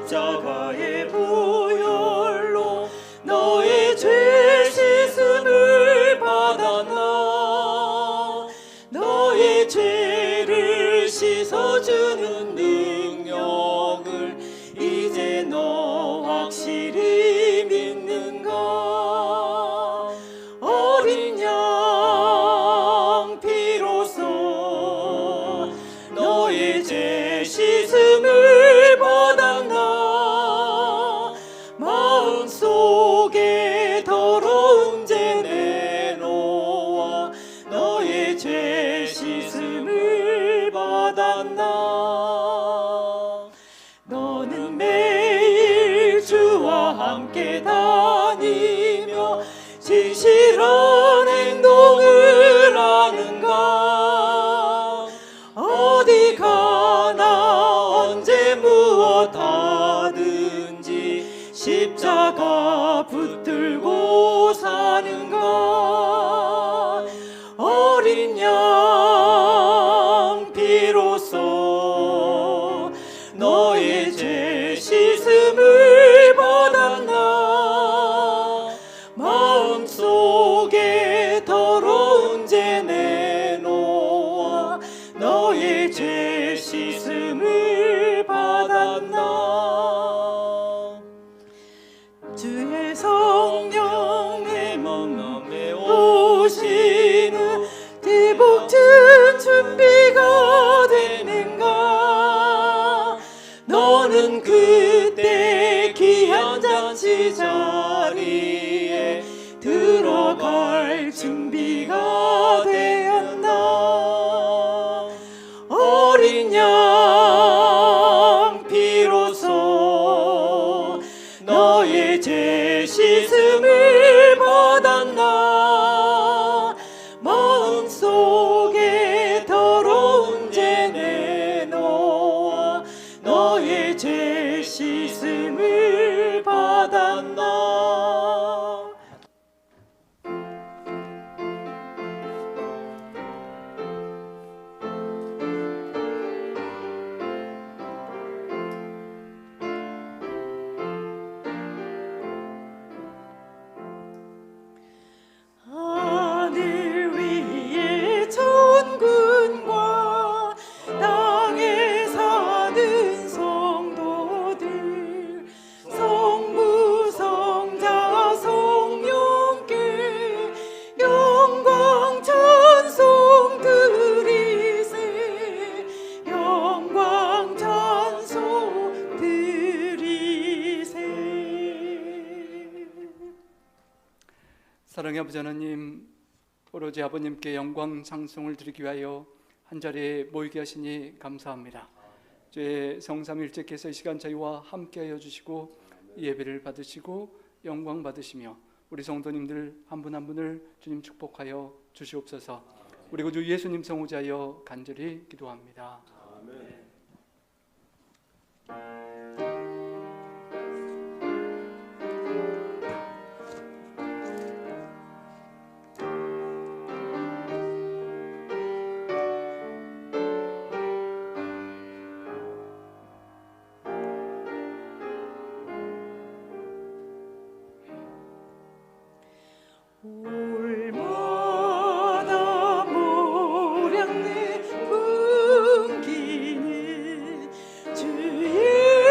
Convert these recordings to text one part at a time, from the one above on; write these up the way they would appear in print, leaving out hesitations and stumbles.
십자가의 보혈로 너의 죄 씻음을 받았나. 너의 죄를 씻어주는 능력을 이제 너 확실히 믿는가. 어린 양 피로써 너의 죄 씻음을 받았나. 마음속에 더러운 죄 내놓아 너의 죄 씻음을 받았나. 너는 매일 주와 함께 다니며 진실한 행동을 하는가. 어디 가나 언제 무엇 하든지 십자가 붙들고 사는가. 어린 양 피로써 너의 죄 씻음을 받았나. 마음속에 더러운 죄 내놓아 너의 죄 씻음을 받았나. 주의 성령의 몸에 오시는 대복된 준비가 되는가. 너는 그때 귀한 잔치 자리에 들어갈 준비가 되었나. 어린 양 피로써 너의 죄 씻음을 받았나. 마음속에 더러운 죄 내놓아 너의 죄 씻음을 받았나. 하늘 위의 천군과 땅에 사는 성도들, 성부 성자 성령께 영광 찬송 드리세. 영광 찬송 드리세. 사랑의 아버지 하나님, 오로지 아버님께 영광 찬송을 드리기 위하여 한자리에 모이게 하시니 감사합니다. 주의 성삼일체께서 이 시간 저희와 함께하여 주시고 예배를 받으시고 영광 받으시며 우리 성도님들 한 분 한 분을 주님 축복하여 주시옵소서. 우리 구주 예수님 성우자여 간절히 기도합니다. 아멘. 올마다 모량내 풍기는 주의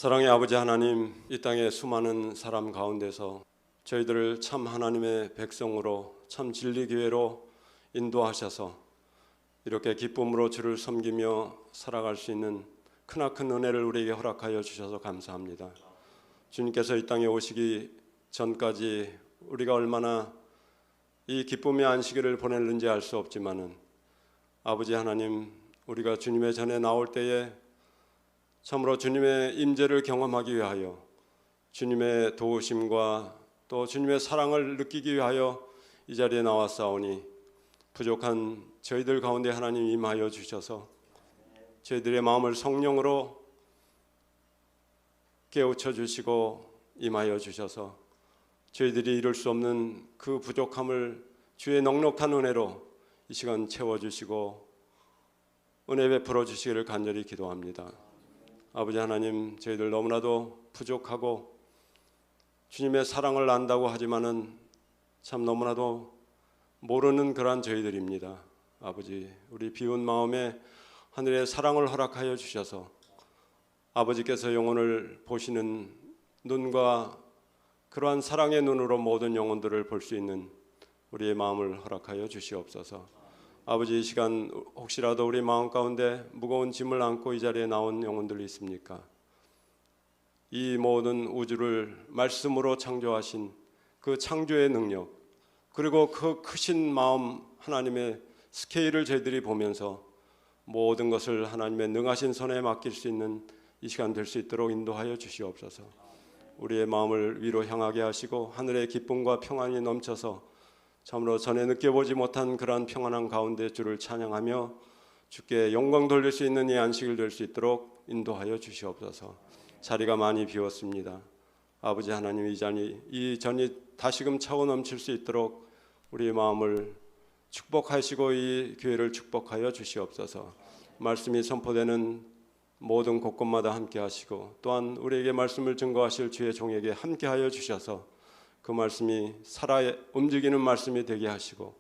사랑의 아버지 하나님, 이 땅의 수많은 사람 가운데서 저희들을 참 하나님의 백성으로, 참 진리교회로 인도하셔서 이렇게 기쁨으로 주를 섬기며 살아갈 수 있는 크나큰 은혜를 우리에게 허락하여 주셔서 감사합니다. 주님께서 이 땅에 오시기 전까지 우리가 얼마나 이 기쁨의 안식일을 보냈는지 알 수 없지만은 아버지 하나님, 우리가 주님의 전에 나올 때에 참으로 주님의 임재를 경험하기 위하여 주님의 도우심과 또 주님의 사랑을 느끼기 위하여 이 자리에 나왔사오니 부족한 저희들 가운데 하나님 임하여 주셔서 저희들의 마음을 성령으로 깨우쳐 주시고 임하여 주셔서 저희들이 이룰 수 없는 그 부족함을 주의 넉넉한 은혜로 이 시간 채워주시고 은혜 베풀어 주시기를 간절히 기도합니다. 아버지 하나님, 저희들 너무나도 부족하고 주님의 사랑을 안다고 하지만은 참 너무나도 모르는 그러한 저희들입니다. 아버지, 우리 비운 마음에 하늘의 사랑을 허락하여 주셔서 아버지께서 영혼을 보시는 눈과 그러한 사랑의 눈으로 모든 영혼들을 볼 수 있는 우리의 마음을 허락하여 주시옵소서. 아버지, 이 시간 혹시라도 우리 마음 가운데 무거운 짐을 안고 이 자리에 나온 영혼들이 있습니까? 이 모든 우주를 말씀으로 창조하신 그 창조의 능력, 그리고 그 크신 마음 하나님의 스케일을 저희들이 보면서 모든 것을 하나님의 능하신 손에 맡길 수 있는 이 시간 될 수 있도록 인도하여 주시옵소서. 우리의 마음을 위로 향하게 하시고 하늘의 기쁨과 평안이 넘쳐서 참으로 전에 느껴보지 못한 그러한 평안한 가운데 주를 찬양하며 주께 영광 돌릴 수 있는 이 안식일 될 수 있도록 인도하여 주시옵소서. 자리가 많이 비웠습니다. 아버지 하나님, 이 전이 다시금 차고 넘칠 수 있도록 우리의 마음을 축복하시고 이 교회를 축복하여 주시옵소서. 말씀이 선포되는 모든 곳곳마다 함께 하시고 또한 우리에게 말씀을 증거하실 주의 종에게 함께 하여 주셔서 그 말씀이 살아 움직이는 말씀이 되게 하시고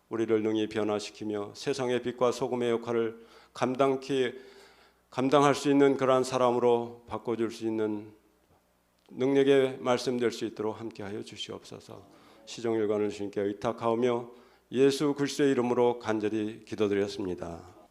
우리를 능히 변화시키며 세상의 빛과 소금의 역할을 감당할 수 있는 그러한 사람으로 바꿔줄 수 있는 능력의 말씀 될 수 있도록 함께하여 주시옵소서. 시종일관을 주님께 의탁하오며 예수 그리스도의 이름으로 간절히 기도드렸습니다.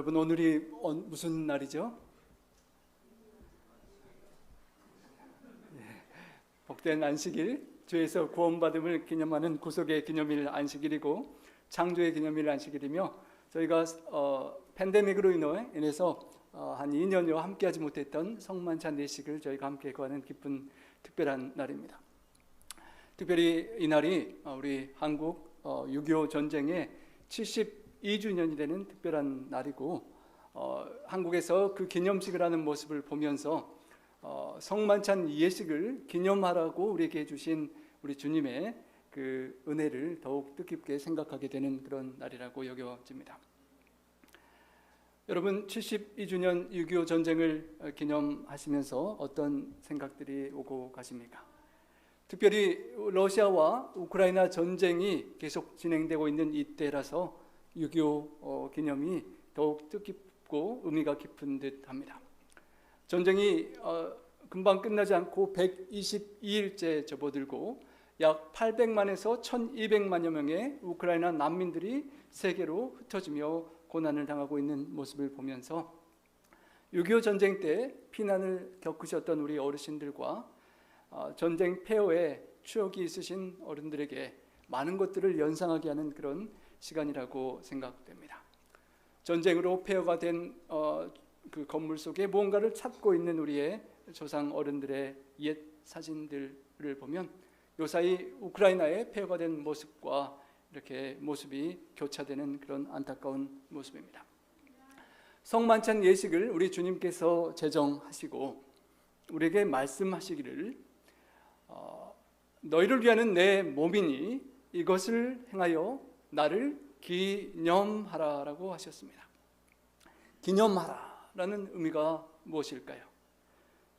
여러분 오늘이 무슨 날이죠? 복된 안식일, 주에서 구원받음을 기념하는 구속의 기념일 안식일이고 창조의 기념일 안식일이며 저희가 팬데믹으로 인해서 한 2년여 함께하지 못했던 성만찬 내식을 저희가 함께 거하는 기쁜 특별한 날입니다. 특별히 이 날이 우리 한국 6.25 전쟁의 72주년이 되는 특별한 날이고 한국에서 그 기념식을 하는 모습을 보면서 성만찬 예식을 기념하라고 우리에게 주신 우리 주님의 그 은혜를 더욱 뜻깊게 생각하게 되는 그런 날이라고 여겨집니다. 여러분 72주년 6.25 전쟁을 기념하시면서 어떤 생각들이 오고 가십니까? 특별히 러시아와 우크라이나 전쟁이 계속 진행되고 있는 이때라서 6.25 기념이 더욱 뜻깊고 의미가 깊은 듯합니다. 전쟁이 금방 끝나지 않고 122일째 접어들고 약 800만에서 1200만여 명의 우크라이나 난민들이 세계로 흩어지며 고난을 당하고 있는 모습을 보면서 6.25 전쟁 때 피난을 겪으셨던 우리 어르신들과 전쟁 폐허의 추억이 있으신 어른들에게 많은 것들을 연상하게 하는 그런 시간이라고 생각됩니다. 전쟁으로 폐허가 된 그 건물 속에 무언가를 찾고 있는 우리의 조상 어른들의 옛 사진들을 보면 요사이 우크라이나의 폐허가 된 모습과 이렇게 모습이 교차되는 그런 안타까운 모습입니다. 성만찬 예식을 우리 주님께서 제정하시고 우리에게 말씀하시기를 너희를 위하는 내 몸이니 이것을 행하여 나를 기념하라라고 하셨습니다. 기념하라라는 의미가 무엇일까요?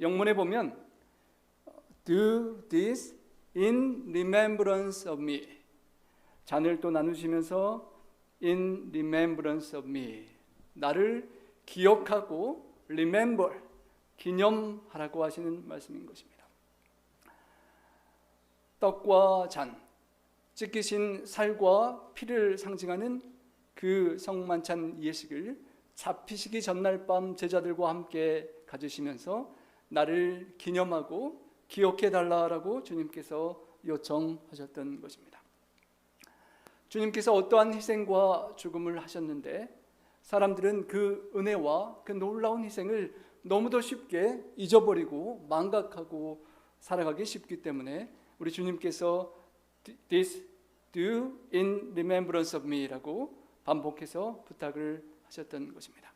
영문에 보면 Do this in remembrance of me. 잔을 또 나누시면서 in remembrance of me. 나를 기억하고 remember, 기념하라고 하시는 말씀인 것입니다. 떡과 잔, 찢기신 살과 피를 상징하는 그 성만찬 예식을 잡히시기 전날 밤 제자들과 함께 가지시면서 나를 기념하고 기억해 달라라고 주님께서 요청하셨던 것입니다. 주님께서 어떠한 희생과 죽음을 하셨는데 사람들은 그 은혜와 그 놀라운 희생을 너무도 쉽게 잊어버리고 망각하고 살아가기 쉽기 때문에 우리 주님께서 This do in remembrance of me라고 반복해서 부탁을 하셨던 것입니다.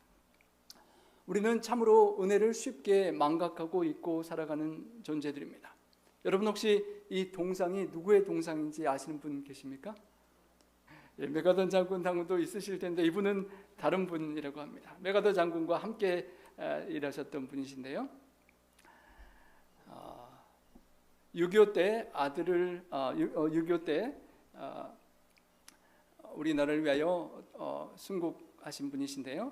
우리는 참으로 은혜를 쉽게 망각하고 잊고 살아가는 존재들입니다. 여러분 혹시 이 동상이 누구의 동상인지 아시는 분 계십니까? 예, 메가더 장군 당도 있으실 텐데 이분은 다른 분이라고 합니다. 메가더 장군과 함께 일하셨던 분이신데요. 6.25 때 아들을 6.25 때 우리나라를 위하여 순국하신 분이신데요.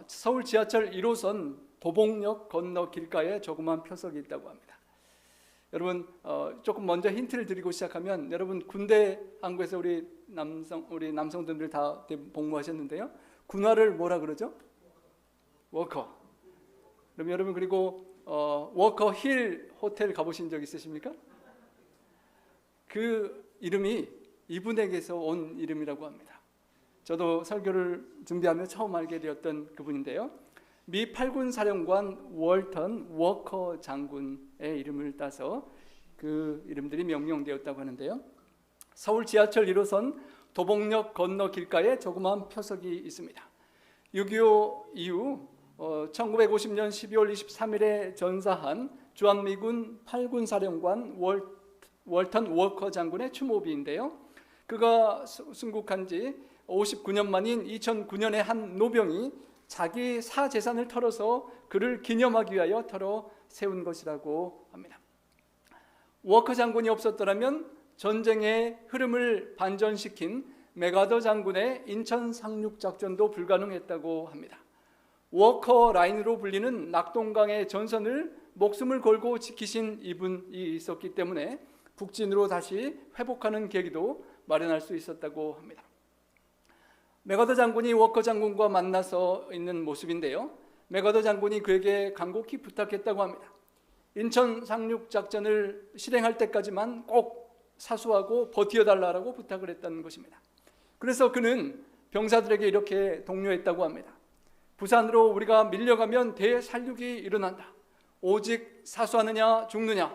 서울 지하철 1호선 도봉역 건너 길가에 조그만 표석이 있다고 합니다. 여러분 조금 먼저 힌트를 드리고 시작하면 여러분 군대 한국에서 우리 남성분들 다 복무하셨는데요. 군화를 뭐라 그러죠? 워커. 그럼 여러분 그리고 워커 힐 호텔 가보신 적 있으십니까? 그 이름이 이분에게서 온 이름이라고 합니다. 저도 설교를 준비하며 처음 알게 되었던 그분인데요. 미 8군 사령관 월턴 워커 장군의 이름을 따서 그 이름들이 명명되었다고 하는데요. 서울 지하철 1호선 도봉역 건너 길가에 조그마한 표석이 있습니다. 6.25 이후 1950년 12월 23일에 전사한 주한미군 8군 사령관 월턴 워커 장군의 추모비인데요. 그가 순국한 지 59년 만인 2009년에 한 노병이 자기 사재산을 털어서 그를 기념하기 위하여 털어 세운 것이라고 합니다. 워커 장군이 없었더라면 전쟁의 흐름을 반전시킨 메가더 장군의 인천 상륙 작전도 불가능했다고 합니다. 워커 라인으로 불리는 낙동강의 전선을 목숨을 걸고 지키신 이분이 있었기 때문에 북진으로 다시 회복하는 계기도 마련할 수 있었다고 합니다. 맥어더 장군이 워커 장군과 만나서 있는 모습인데요. 맥어더 장군이 그에게 간곡히 부탁했다고 합니다. 인천 상륙 작전을 실행할 때까지만 꼭 사수하고 버티어달라고 부탁을 했다는 것입니다. 그래서 그는 병사들에게 이렇게 독려했다고 합니다. 부산으로 우리가 밀려가면 대살육이 일어난다. 오직 사수하느냐 죽느냐,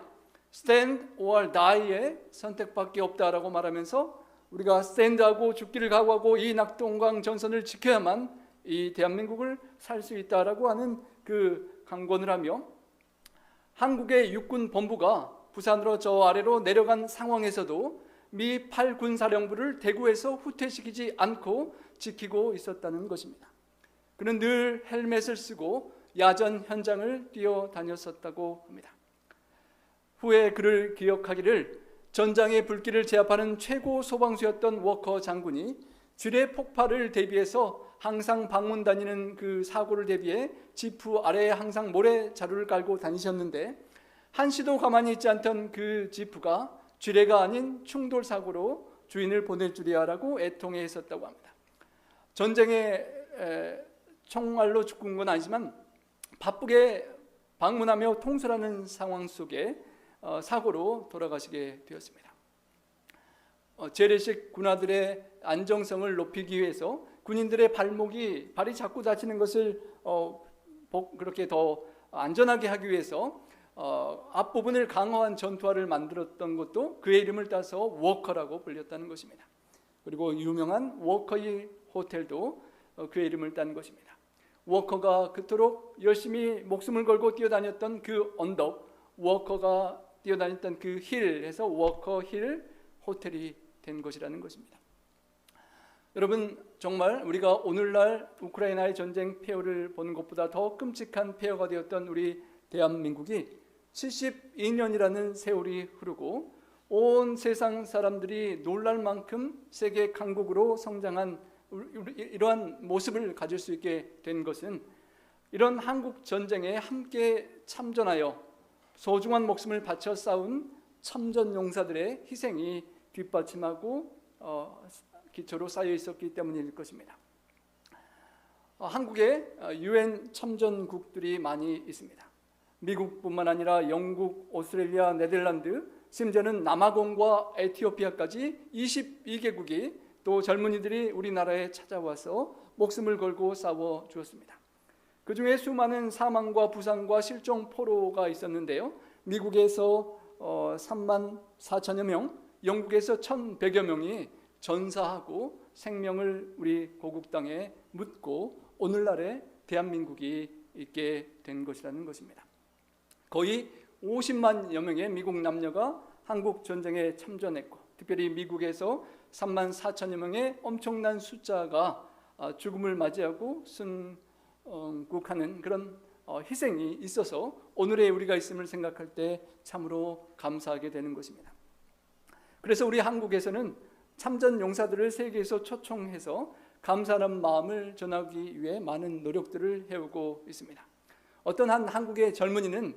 stand or die의 선택밖에 없다라고 말하면서 우리가 스탠드하고 죽기를 각오하고 이 낙동강 전선을 지켜야만 이 대한민국을 살 수 있다라고 하는 그 강권을 하며, 한국의 육군 본부가 부산으로 저 아래로 내려간 상황에서도 미 8군사령부를 대구에서 후퇴시키지 않고 지키고 있었다는 것입니다. 그는 늘 헬멧을 쓰고 야전 현장을 뛰어다녔었다고 합니다. 후에 그를 기억하기를 전장의 불길을 제압하는 최고 소방수였던 워커 장군이 지뢰 폭발을 대비해서 항상 방문 다니는 그 사고를 대비해 지프 아래에 항상 모래 자루를 깔고 다니셨는데, 한시도 가만히 있지 않던 그 지프가 지뢰가 아닌 충돌 사고로 주인을 보낼 줄이야라고 애통해 했었다고 합니다. 전쟁에 총알로 죽은 건 아니지만 바쁘게 방문하며 통솔하는 상황 속에 사고로 돌아가시게 되었습니다. 재래식 군화들의 안정성을 높이기 위해서 군인들의 발이 자꾸 다치는 것을 그렇게 더 안전하게 하기 위해서 앞부분을 강화한 전투화를 만들었던 것도 그의 이름을 따서 워커라고 불렸다는 것입니다. 그리고 유명한 워커힐 호텔도 그의 이름을 딴 것입니다. 워커가 그토록 열심히 목숨을 걸고 뛰어다녔던 그 언덕, 워커가 뛰어다녔던 그 힐에서 워커힐 호텔이 된 것이라는 것입니다. 여러분, 정말 우리가 오늘날 우크라이나의 전쟁 폐허를 보는 것보다 더 끔찍한 폐허가 되었던 우리 대한민국이 72년이라는 세월이 흐르고 온 세상 사람들이 놀랄 만큼 세계 강국으로 성장한 이러한 모습을 가질 수 있게 된 것은 이런 한국 전쟁에 함께 참전하여 소중한 목숨을 바쳐 싸운 참전 용사들의 희생이 뒷받침하고 기초로 쌓여 있었기 때문일 것입니다. 한국에 UN 참전국들이 많이 있습니다. 미국뿐만 아니라 영국, 오스트레일리아, 네덜란드, 심지어는 남아공과 에티오피아까지 22개국이 또 젊은이들이 우리나라에 찾아와서 목숨을 걸고 싸워 주었습니다. 그 중에 수많은 사망과 부상과 실종 포로가 있었는데요. 미국에서 3만 4천여 명, 영국에서 1,100여 명이 전사하고 생명을 우리 고국 땅에 묻고 오늘날의 대한민국이 있게 된 것이라는 것입니다. 거의 50만여 명의 미국 남녀가 한국 전쟁에 참전했고, 특별히 미국에서 3만 4천여 명의 엄청난 숫자가 죽음을 맞이하고 순국하는 그런 희생이 있어서 오늘의 우리가 있음을 생각할 때 참으로 감사하게 되는 것입니다. 그래서 우리 한국에서는 참전 용사들을 세계에서 초청해서 감사하는 마음을 전하기 위해 많은 노력들을 해오고 있습니다. 어떤 한 한국의 젊은이는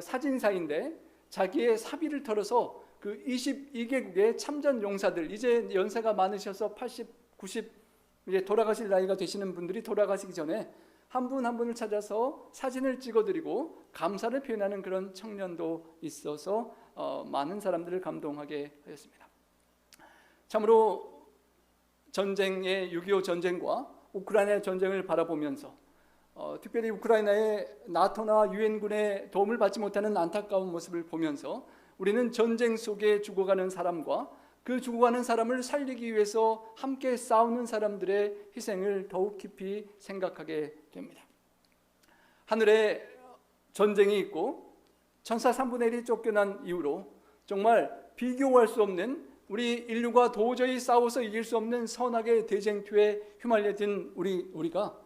사진사인데 자기의 사비를 털어서 그 22개국의 참전 용사들, 이제 연세가 많으셔서 80, 90 이제 돌아가실 나이가 되시는 분들이 돌아가시기 전에 한 분 한 분을 찾아서 사진을 찍어드리고 감사를 표현하는 그런 청년도 있어서 많은 사람들을 감동하게 하였습니다. 참으로 전쟁의 6.25 전쟁과 우크라이나 전쟁을 바라보면서 특별히 우크라이나의 나토나 유엔군의 도움을 받지 못하는 안타까운 모습을 보면서 우리는 전쟁 속에 죽어가는 사람과 그 죽어가는 사람을 살리기 위해서 함께 싸우는 사람들의 희생을 더욱 깊이 생각하게 됩니다. 하늘에 전쟁이 있고 천사 3분의 1이 쫓겨난 이후로 정말 비교할 수 없는 우리 인류가 도저히 싸워서 이길 수 없는 선악의 대쟁투에 휘말려진 우리가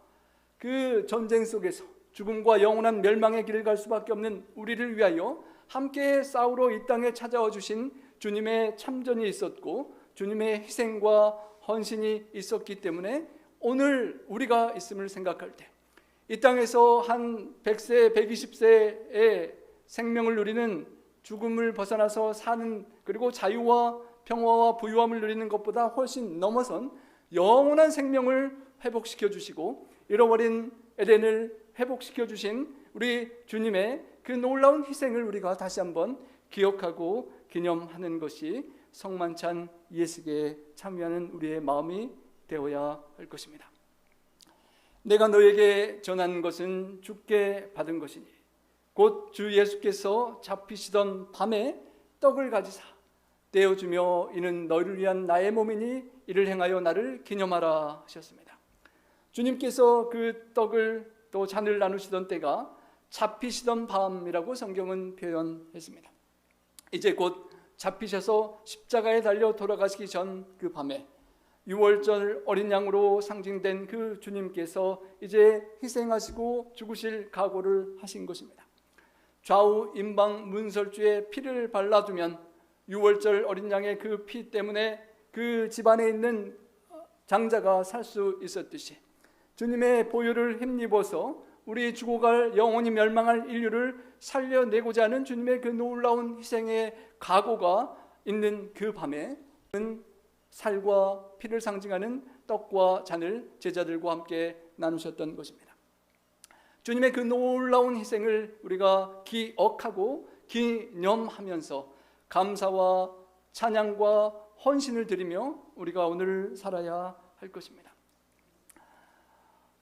그 전쟁 속에서 죽음과 영원한 멸망의 길을 갈 수밖에 없는 우리를 위하여 함께 싸우러 이 땅에 찾아와 주신 주님의 참전이 있었고 주님의 희생과 헌신이 있었기 때문에 오늘 우리가 있음을 생각할 때 이 땅에서 한 100세, 120세의 생명을 누리는 죽음을 벗어나서 사는, 그리고 자유와 평화와 부유함을 누리는 것보다 훨씬 넘어선 영원한 생명을 회복시켜 주시고 잃어버린 에덴을 회복시켜 주신 우리 주님의 그 놀라운 희생을 우리가 다시 한번 기억하고 기념하는 것이 성만찬 예식에 참여하는 우리의 마음이 되어야 할 것입니다. 내가 너에게 전한 것은 주께 받은 것이니 곧 주 예수께서 잡히시던 밤에 떡을 가지사 떼어주며 이는 너희를 위한 나의 몸이니 이를 행하여 나를 기념하라 하셨습니다. 주님께서 그 떡을 또 잔을 나누시던 때가 잡히시던 밤이라고 성경은 표현했습니다. 이제 곧 잡히셔서 십자가에 달려 돌아가시기 전 그 밤에 유월절 어린 양으로 상징된 그 주님께서 이제 희생하시고 죽으실 각오를 하신 것입니다. 좌우 임방 문설주에 피를 발라두면 유월절 어린 양의 그 피 때문에 그 집안에 있는 장자가 살 수 있었듯이 주님의 보혈을 힘입어서 우리 죽어갈 영원히 멸망할 인류를 살려내고자 하는 주님의 그 놀라운 희생의 각오가 있는 그 밤에 살과 피를 상징하는 떡과 잔을 제자들과 함께 나누셨던 것입니다. 주님의 그 놀라운 희생을 우리가 기억하고 기념하면서 감사와 찬양과 헌신을 드리며 우리가 오늘 살아야 할 것입니다.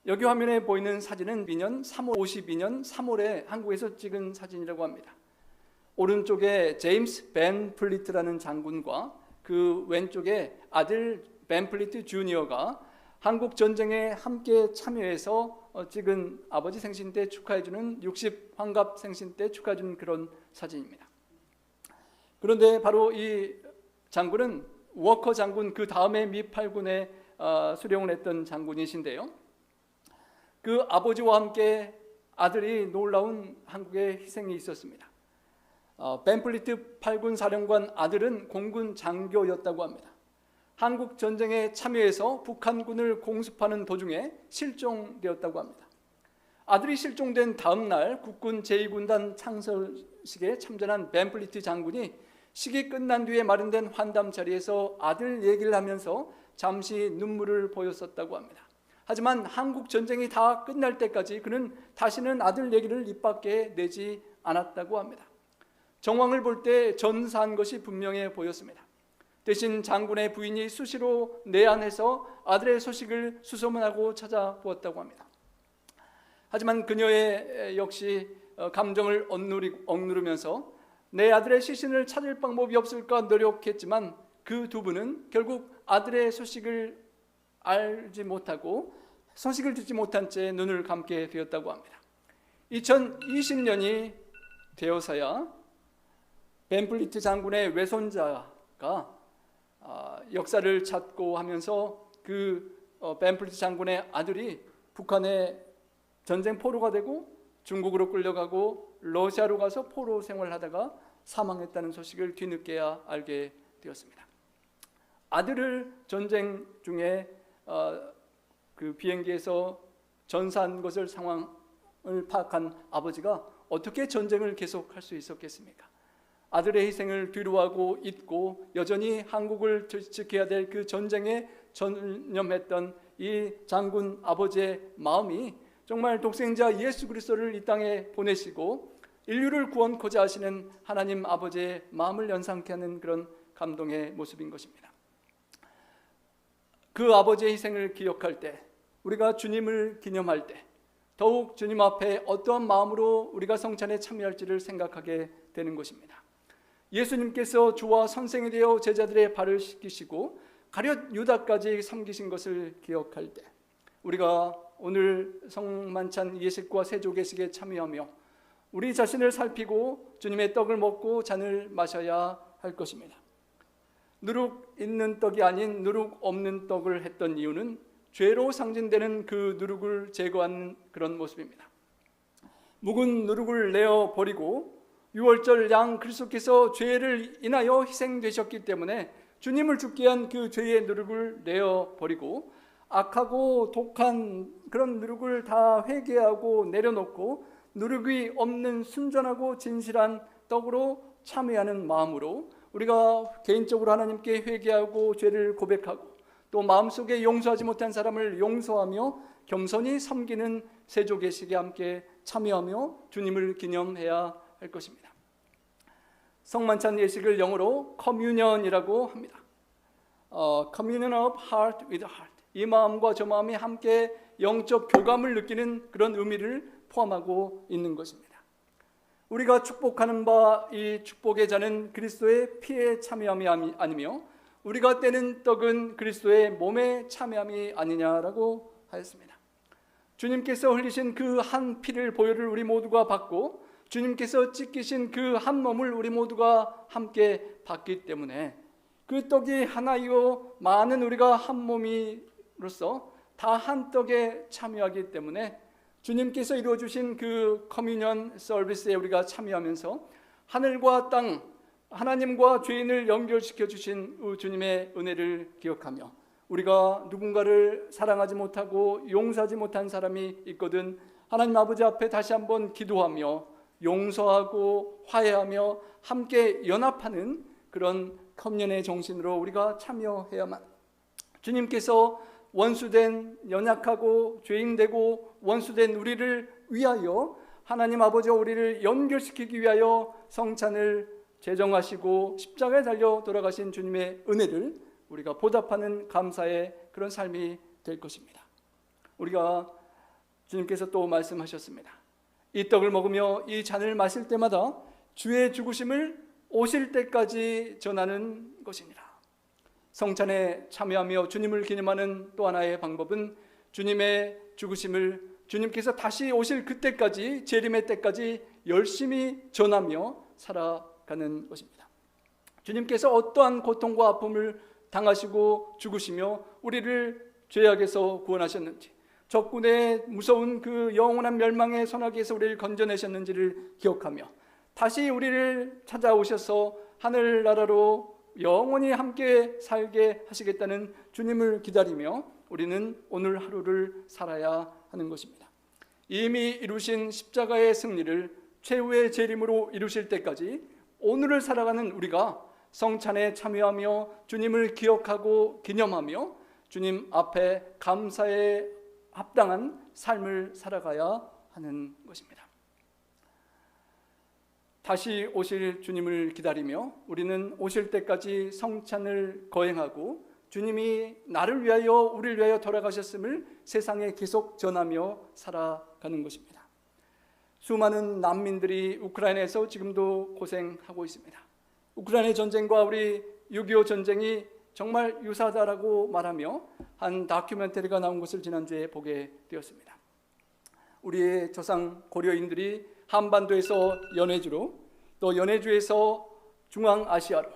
여기 화면에 보이는 사진은 52년 3월에 한국에서 찍은 사진이라고 합니다. 오른쪽에 제임스 벤 플리트라는 장군과 그 왼쪽에 아들 벤 플리트 주니어가 한국 전쟁에 함께 참여해서 찍은 아버지 생신 때 축하해주는 60 환갑 생신 때 축하해주는 그런 사진입니다. 그런데 바로 이 장군은 워커 장군, 그 다음에 미 8군에 수령을 했던 장군이신데요, 그 아버지와 함께 아들이 놀라운 한국의 희생이 있었습니다. 벤 플리트 8군 사령관 아들은 공군 장교였다고 합니다. 한국 전쟁에 참여해서 북한군을 공습하는 도중에 실종되었다고 합니다. 아들이 실종된 다음 날 국군 제2군단 창설식에 참전한 벤 플리트 장군이 식이 끝난 뒤에 마련된 환담 자리에서 아들 얘기를 하면서 잠시 눈물을 보였었다고 합니다. 하지만 한국 전쟁이 다 끝날 때까지 그는 다시는 아들 얘기를 입 밖에 내지 않았다고 합니다. 정황을 볼 때 전사한 것이 분명해 보였습니다. 대신 장군의 부인이 수시로 내한해서 아들의 소식을 수소문하고 찾아보았다고 합니다. 하지만 그녀의 역시 감정을 억누르면서 내 아들의 시신을 찾을 방법이 없을까 노력했지만 그 두 분은 결국 아들의 소식을 알지 못하고 소식을 듣지 못한 채 눈을 감게 되었다고 합니다. 2020년이 되어서야 벤 플리트 장군의 외손자가 역사를 찾고 하면서 그 벤 플리트 장군의 아들이 북한의 전쟁 포로가 되고 중국으로 끌려가고 러시아로 가서 포로 생활을 하다가 사망했다는 소식을 뒤늦게야 알게 되었습니다. 아들을 전쟁 중에 그 비행기에서 전사한 것을 상황을 파악한 아버지가 어떻게 전쟁을 계속할 수 있었겠습니까? 아들의 희생을 뒤로하고 잊고 여전히 한국을 지켜야 될 그 전쟁에 전념했던 이 장군 아버지의 마음이 정말 독생자 예수 그리스도를 이 땅에 보내시고 인류를 구원코자 하시는 하나님 아버지의 마음을 연상케 하는 그런 감동의 모습인 것입니다. 그 아버지의 희생을 기억할 때, 우리가 주님을 기념할 때 더욱 주님 앞에 어떠한 마음으로 우리가 성찬에 참여할지를 생각하게 되는 것입니다. 예수님께서 주와 선생이 되어 제자들의 발을 씻기시고 가룟 유다까지 섬기신 것을 기억할 때, 우리가 오늘 성만찬 예식과 세조계식에 참여하며 우리 자신을 살피고 주님의 떡을 먹고 잔을 마셔야 할 것입니다. 누룩 있는 떡이 아닌 누룩 없는 떡을 했던 이유는 죄로 상징되는 그 누룩을 제거하는 그런 모습입니다. 묵은 누룩을 내어 버리고 유월절 양 그리스도께서 죄를 인하여 희생되셨기 때문에 주님을 죽게 한 그 죄의 누룩을 내어 버리고 악하고 독한 그런 누룩을 다 회개하고 내려놓고 누룩이 없는 순전하고 진실한 떡으로 참여하는 마음으로 우리가 개인적으로 하나님께 회개하고 죄를 고백하고 또 마음속에 용서하지 못한 사람을 용서하며 겸손히 섬기는 세조계식에 함께 참여하며 주님을 기념해야 할 것입니다. 성만찬 예식을 영어로 커뮤니언이라고 합니다. Communion of heart with heart. 이 마음과 저 마음이 함께 영적 교감을 느끼는 그런 의미를 포함하고 있는 것입니다. 우리가 축복하는 바 이 축복의 잔은 그리스도의 피에 참여함이 아니며 우리가 떼는 떡은 그리스도의 몸에 참여함이 아니냐라고 하였습니다. 주님께서 흘리신 그 한 피를 보혈을 우리 모두가 받고 주님께서 찢기신 그 한 몸을 우리 모두가 함께 받기 때문에 그 떡이 하나이요 많은 우리가 한 몸이로서 다 한 떡에 참여하기 때문에 주님께서 이루어주신 그 커뮤니언 서비스에 우리가 참여하면서 하늘과 땅, 하나님과 죄인을 연결시켜 주신 주님의 은혜를 기억하며 우리가 누군가를 사랑하지 못하고 용서하지 못한 사람이 있거든 하나님 아버지 앞에 다시 한번 기도하며 용서하고 화해하며 함께 연합하는 그런 커뮤니언의 정신으로 우리가 참여해야만 주님께서 원수된 연약하고 죄인되고 원수된 우리를 위하여 하나님 아버지와 우리를 연결시키기 위하여 성찬을 제정하시고 십자가에 달려 돌아가신 주님의 은혜를 우리가 보답하는 감사의 그런 삶이 될 것입니다. 우리가 주님께서 또 말씀하셨습니다. 이 떡을 먹으며 이 잔을 마실 때마다 주의 죽으심을 오실 때까지 전하는 것이니라. 성찬에 참여하며 주님을 기념하는 또 하나의 방법은 주님의 죽으심을 주님께서 다시 오실 그때까지 재림의 때까지 열심히 전하며 살아가는 것입니다. 주님께서 어떠한 고통과 아픔을 당하시고 죽으시며 우리를 죄악에서 구원하셨는지 적군의 무서운 그 영원한 멸망의 소나기에서 우리를 건져내셨는지를 기억하며 다시 우리를 찾아오셔서 하늘나라로 영원히 함께 살게 하시겠다는 주님을 기다리며 우리는 오늘 하루를 살아야 하는 것입니다. 이미 이루신 십자가의 승리를 최후의 재림으로 이루실 때까지 오늘을 살아가는 우리가 성찬에 참여하며 주님을 기억하고 기념하며 주님 앞에 감사에 합당한 삶을 살아가야 하는 것입니다. 다시 오실 주님을 기다리며 우리는 오실 때까지 성찬을 거행하고 주님이 나를 위하여 우리를 위하여 돌아가셨음을 세상에 계속 전하며 살아가는 것입니다. 수많은 난민들이 우크라이나에서 지금도 고생하고 있습니다. 우크라이나 전쟁과 우리 6.25 전쟁이 정말 유사하다라고 말하며 한 다큐멘터리가 나온 것을 지난주에 보게 되었습니다. 우리의 조상 고려인들이 한반도에서 연해주로 또 연해주에서 중앙아시아로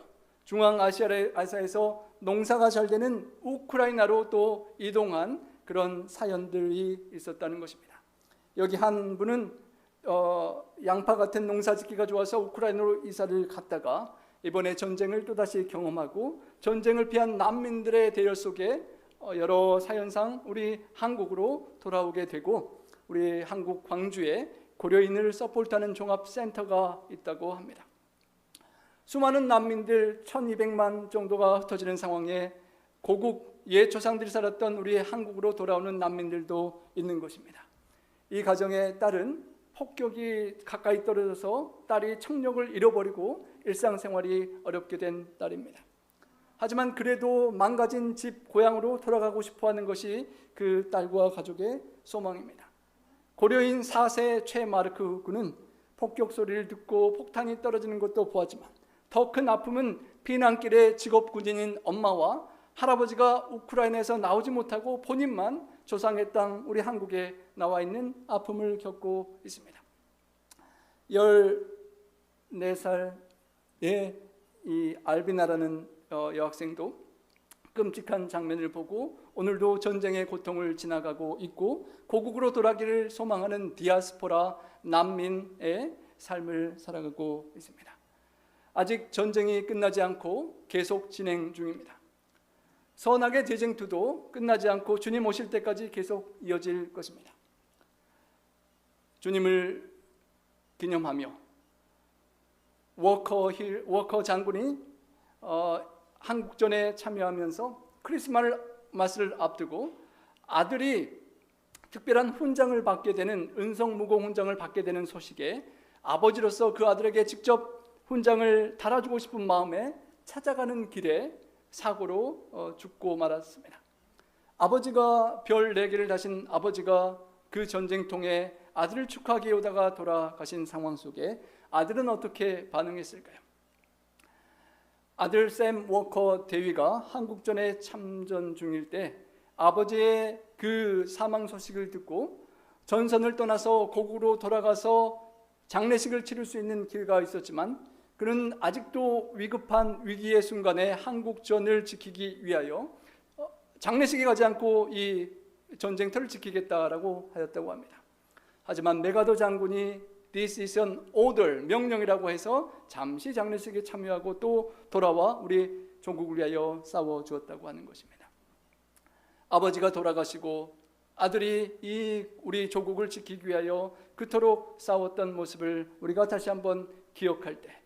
중앙아시아에서 농사가 잘 되는 우크라이나로 또 이동한 그런 사연들이 있었다는 것입니다. 여기 한 분은 양파 같은 농사 짓기가 좋아서 우크라이나로 이사를 갔다가 이번에 전쟁을 또다시 경험하고 전쟁을 피한 난민들의 대열 속에 여러 사연상 우리 한국으로 돌아오게 되고 우리 한국 광주에 고려인을 서포트하는 종합센터가 있다고 합니다. 수많은 난민들 1200만 정도가 흩어지는 상황에 고국 옛 조상들이 살았던 우리 한국으로 돌아오는 난민들도 있는 것입니다. 이 가정의 딸은 폭격이 가까이 떨어져서 딸이 청력을 잃어버리고 일상생활이 어렵게 된 딸입니다. 하지만 그래도 망가진 집 고향으로 돌아가고 싶어하는 것이 그 딸과 가족의 소망입니다. 고려인 4세 최마르크 군은 폭격 소리를 듣고 폭탄이 떨어지는 것도 보았지만 더 큰 아픔은 피난길에 직업군인인 엄마와 할아버지가 우크라이나에서 나오지 못하고 본인만 조상의 땅 우리 한국에 나와 있는 아픔을 겪고 있습니다. 14살의 이 알비나라는 여학생도 끔찍한 장면을 보고 오늘도 전쟁의 고통을 지나가고 있고 고국으로 돌아가기를 소망하는 디아스포라 난민의 삶을 살아가고 있습니다. 아직 전쟁이 끝나지 않고 계속 진행 중입니다. 선악의 대쟁투도 끝나지 않고 주님 오실 때까지 계속 이어질 것입니다. 주님을 기념하며 워커 장군이 한국전에 참여하면서 크리스마스를 앞두고 아들이 특별한 훈장을 받게 되는 은성무공 훈장을 받게 되는 소식에 아버지로서 그 아들에게 직접 훈장을 달아주고 싶은 마음에 찾아가는 길에 사고로 죽고 말았습니다. 아버지가 별 4개를 다신 아버지가 그 전쟁통에 아들을 축하하기 위해 오다가 돌아가신 상황 속에 아들은 어떻게 반응했을까요? 아들 샘 워커 대위가 한국전에 참전 중일 때 아버지의 그 사망 소식을 듣고 전선을 떠나서 고국으로 돌아가서 장례식을 치를 수 있는 기회가 있었지만 그는 아직도 위급한 위기의 순간에 한국전을 지키기 위하여 장례식에 가지 않고 이 전쟁터를 지키겠다라고 하였다고 합니다. 하지만 메가더 장군이 This is an order, 명령이라고 해서 잠시 장례식에 참여하고 또 돌아와 우리 조국을 위하여 싸워 주었다고 하는 것입니다. 아버지가 돌아가시고 아들이 이 우리 조국을 지키기 위하여 그토록 싸웠던 모습을 우리가 다시 한번 기억할 때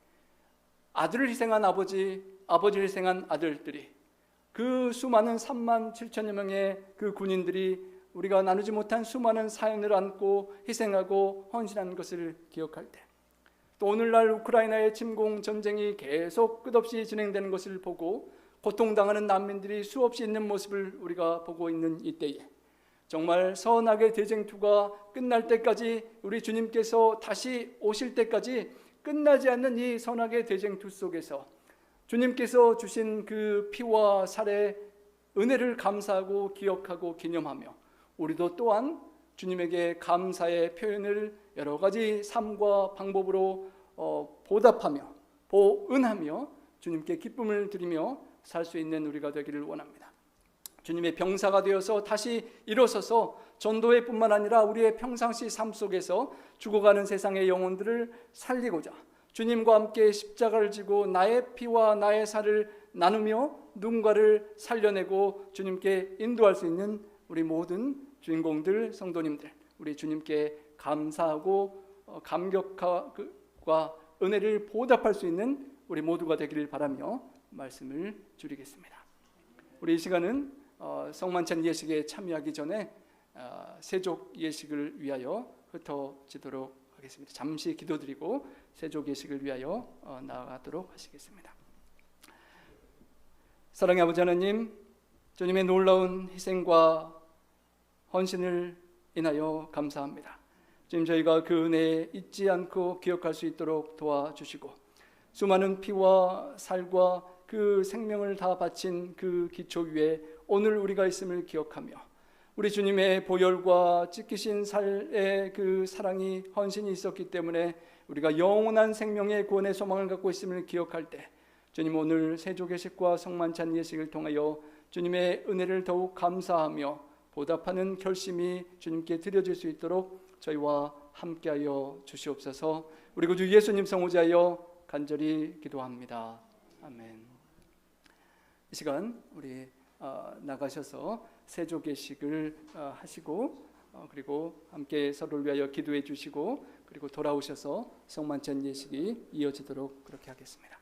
아들을 희생한 아버지, 아버지를 희생한 아들들이 그 수많은 3만 7천여 명의 그 군인들이 우리가 나누지 못한 수많은 사연을 안고 희생하고 헌신한 것을 기억할 때 또 오늘날 우크라이나의 침공 전쟁이 계속 끝없이 진행되는 것을 보고 고통당하는 난민들이 수없이 있는 모습을 우리가 보고 있는 이때에 정말 선악의 대쟁투가 끝날 때까지 우리 주님께서 다시 오실 때까지 끝나지 않는 이 선악의 대쟁투 속에서 주님께서 주신 그 피와 살의 은혜를 감사하고 기억하고 기념하며 우리도 또한 주님에게 감사의 표현을 여러 가지 삶과 방법으로 보답하며 보은하며 주님께 기쁨을 드리며 살 수 있는 우리가 되기를 원합니다. 주님의 병사가 되어서 다시 일어서서 전도회 뿐만 아니라 우리의 평상시 삶 속에서 죽어가는 세상의 영혼들을 살리고자 주님과 함께 십자가를 지고 나의 피와 나의 살을 나누며 누군가를 살려내고 주님께 인도할 수 있는 우리 모든 주인공들, 성도님들, 우리 주님께 감사하고 감격과 은혜를 보답할 수 있는 우리 모두가 되기를 바라며 말씀을 줄이겠습니다. 우리 이 시간은 성만찬 예식에 참여하기 전에 세족 예식을 위하여 흩어지도록 하겠습니다. 잠시 기도드리고 세족 예식을 위하여 나아가도록 하시겠습니다. 사랑의 아버지 하나님, 주님의 놀라운 희생과 헌신을 인하여 감사합니다. 주님, 저희가 그 은혜에 잊지 않고 기억할 수 있도록 도와주시고 수많은 피와 살과 그 생명을 다 바친 그 기초 위에 오늘 우리가 있음을 기억하며 우리 주님의 보혈과 찢기신 살의 그 사랑이 헌신이 있었기 때문에 우리가 영원한 생명의 구원의 소망을 갖고 있음을 기억할 때 주님, 오늘 세족 예식과 성만찬 예식을 통하여 주님의 은혜를 더욱 감사하며 보답하는 결심이 주님께 드려질 수 있도록 저희와 함께하여 주시옵소서. 우리 구주 예수님 성호자여 간절히 기도합니다. 아멘. 이 시간 우리 나가셔서 세족 예식을 하시고 그리고 함께 서로를 위하여 기도해 주시고 그리고 돌아오셔서 성만찬 예식이 이어지도록 그렇게 하겠습니다.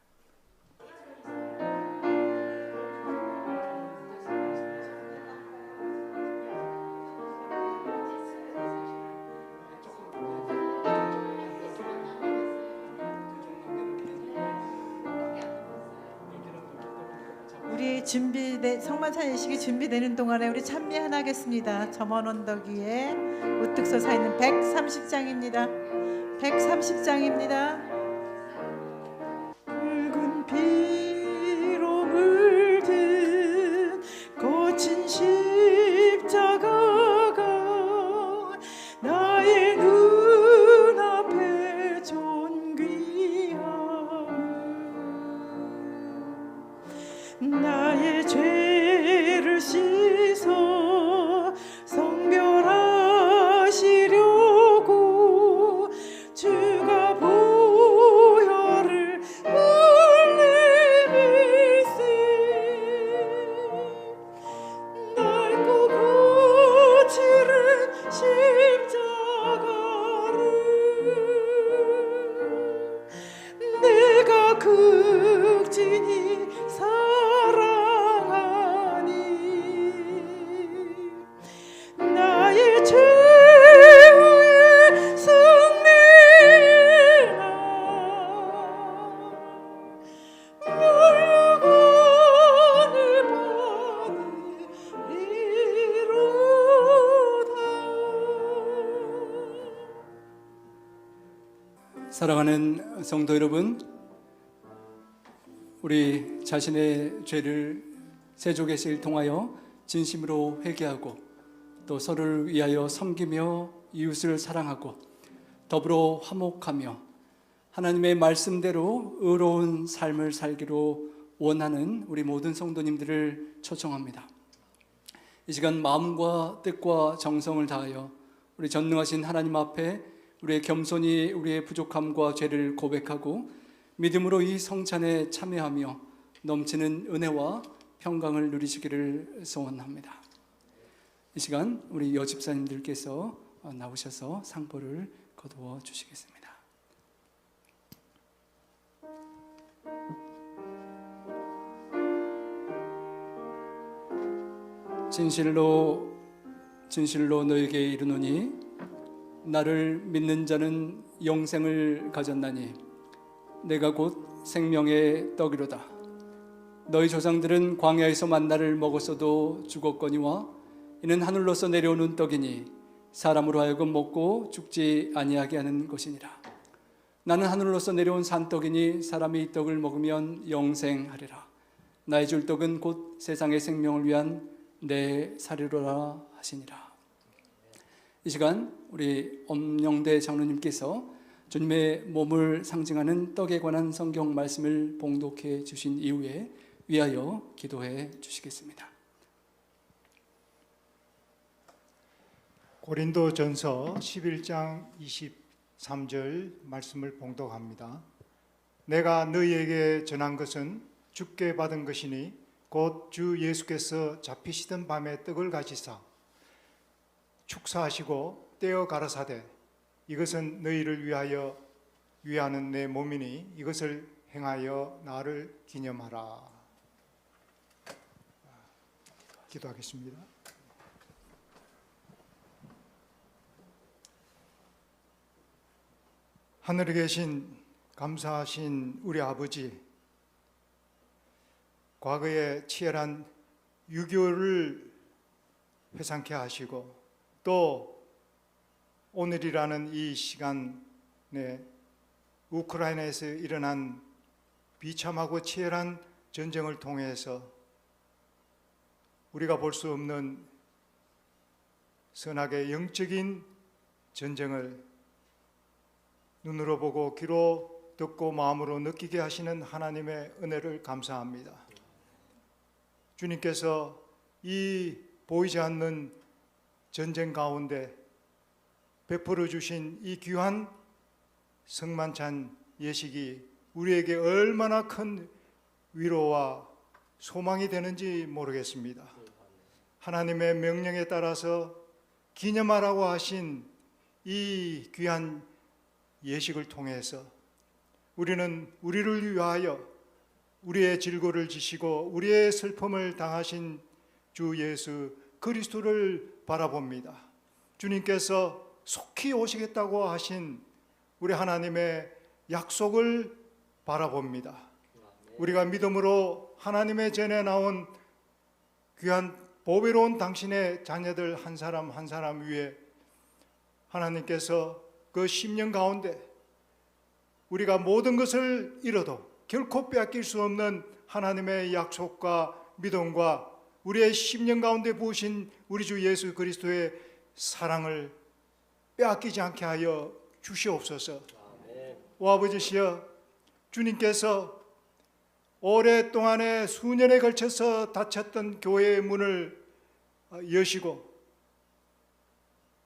우리 성만찬 예식이 준비되는 동안에 우리 찬미 하나 하겠습니다. 점원 언덕 위에 우뚝 솟아 있는 130장입니다. 130장입니다. 붉은 피로 물든 거친 십자가가 나의 눈앞에 존귀함 나의 죄를 씻어 성별하시려고 주가 사랑하는 성도 여러분, 우리 자신의 죄를 세조개시를 통하여 진심으로 회개하고 또 서로를 위하여 섬기며 이웃을 사랑하고 더불어 화목하며 하나님의 말씀대로 의로운 삶을 살기로 원하는 우리 모든 성도님들을 초청합니다. 이 시간 마음과 뜻과 정성을 다하여 우리 전능하신 하나님 앞에 우리의 겸손히 우리의 부족함과 죄를 고백하고 믿음으로 이 성찬에 참여하며 넘치는 은혜와 평강을 누리시기를 소원합니다. 이 시간 우리 여집사님들께서 나오셔서 상포를 거두어 주시겠습니다. 진실로 너에게 이르노니 나를 믿는 자는 영생을 가졌나니 내가 곧 생명의 떡이로다. 너희 조상들은 광야에서 만나를 먹었어도 죽었거니와 이는 하늘로서 내려오는 떡이니 사람으로 하여금 먹고 죽지 아니하게 하는 것이니라. 나는 하늘로서 내려온 산떡이니 사람이 이 떡을 먹으면 영생하리라. 나의 줄 떡은 곧 세상의 생명을 위한 내 사리로라 하시니라. 이 시간 우리 엄영대 장로님께서 주님의 몸을 상징하는 떡에 관한 성경 말씀을 봉독해 주신 이후에 위하여 기도해 주시겠습니다. 고린도전서 11장 23절 말씀을 봉독합니다. 내가 너희에게 전한 것은 주께 받은 것이니 곧 주 예수께서 잡히시던 밤에 떡을 가지사 축사하시고 떼어 가라사대 이것은 너희를 위하는 내 몸이니 이것을 행하여 나를 기념하라. 기도하겠습니다. 하늘에 계신 감사하신 우리 아버지, 과거의 치열한 유교를 회상케 하시고 또 오늘이라는 이 시간에 우크라이나에서 일어난 비참하고 치열한 전쟁을 통해서 우리가 볼 수 없는 선악의 영적인 전쟁을 눈으로 보고 귀로 듣고 마음으로 느끼게 하시는 하나님의 은혜를 감사합니다. 주님께서 이 보이지 않는 전쟁 가운데 베풀어 주신 이 귀한 성만찬 예식이 우리에게 얼마나 큰 위로와 소망이 되는지 모르겠습니다. 하나님의 명령에 따라서 기념하라고 하신 이 귀한 예식을 통해서 우리는 우리를 위하여 우리의 질고를 지시고 우리의 슬픔을 당하신 주 예수 그리스도를 바라봅니다. 주님께서 속히 오시겠다고 하신 우리 하나님의 약속을 바라봅니다. 우리가 믿음으로 하나님의 전에 나온 귀한 보배로운 당신의 자녀들 한 사람 한 사람 위에 하나님께서 그 10년 가운데 우리가 모든 것을 잃어도 결코 빼앗길 수 없는 하나님의 약속과 믿음과 우리의 10년 가운데 부으신 우리 주 예수 그리스도의 사랑을 빼앗기지 않게 하여 주시옵소서. 오 아버지시여, 주님께서 오랫동안에 수년에 걸쳐서 닫혔던 교회의 문을 여시고